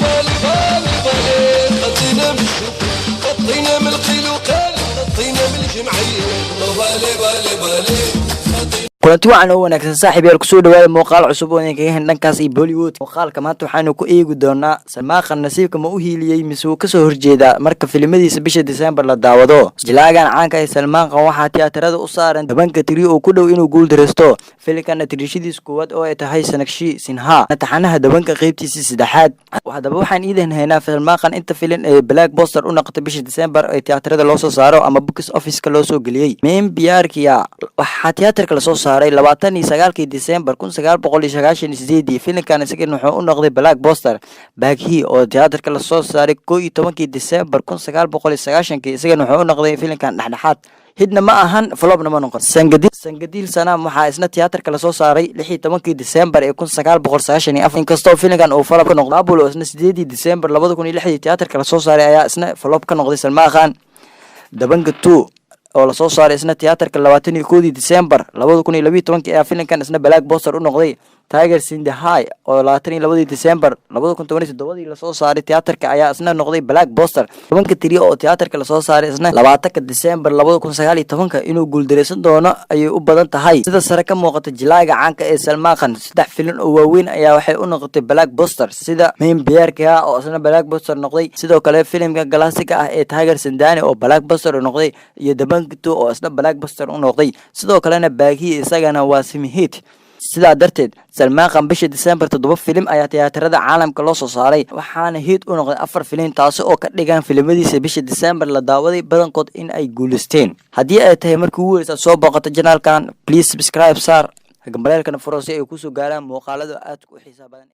بالي بالي بالي خطينا من الشوق خطينا من القيل وقال خطينا من الجمعية بالي بالي بالي kulanti waxaan oo wanaagsan saaxiibayaal ku soo dhawaada muuqaal cusub oo idinkaga hen dhankaas iyo Bollywood muuqaalka maanta waxaanu ku eegi doonaa Salmaan Khan nasiibka ma u hiiliyay mise uu ka soo horjeeda marka filimadiisa bisha December la daawado jilaagan caanka ah Salmaan Khan waxaa tiyaatarada u saaran tobanka tiri oo ku dhow inuu guul dareysto filimkan tirishadiisa koowaad oo ay tahay Sanakshi Sinha taxanaha tobanka qaybtiisa saddexaad hadaba waxaan idin haynaa Salmaan Khan inta filim ee Blockbuster u noqotay bisha December ee tiyaatarada loo soo saaro ama box office-ka loo soo geliyay meen biyaarkiya waxaa tiyaatarka la soo saaray 29 December 1998 filimkan isaga wuxuu u noqday Blockbuster Baghi oo tiyaatarka la soo saaray 11 December 1990 isaga wuxuu u noqday filimkan dhexdhexaad hidna ma ahan flopna ma noqon sangadil sana waxaa isna tiyaatarka la soo saaray 16 December 1994 inkastoo filimkan uu flop ka noqday Apollo isna 8 December 2006 tiyaatarka la soo saaray ayaa isna flop ka noqday Salmaan Khan Dabanga 2 oo la soo saaray isna tiyaatarka 21 December 2012 ayaa filimkan isna Blockbuster u noqday Tiger in the High oo 22 December 2017 la soo saaray tiyaatarka ayaa isna noqday Blockbuster tobanka tiri oo tiyaatarka la soo saaray isna 20 December 2019 inuu guul dareysan doono ayay u badan tahay sida sare ka muuqata jilaaga caanka ee Salmaan Khan saddex filim oo waaweyn ayaa waxay u noqotay Blockbuster sida Main Bearka oo isna Blockbuster noqday sidoo kale filimka classic ah ee Tiger Sindani oo Blockbuster noqday iyo Dabangito oo isna Blockbuster u noqday sidoo kalena Baghi isagana waa semi hit sidaa darteed Salmaan Khan bisha December 7 filim ayaa tiyaatarada caalamka loo soo saaray waxaana hit u noqday 4 filim taas oo ka dhigan filimadiisa bisha December la daawaday badankood in ay guuleysteen haddii ay tahay markii ugu horeysa soo booqato channelkan please subscribe sar gambaleelkana furo si ay ku soo gaaraan muuqaalada aad ku xiiso badan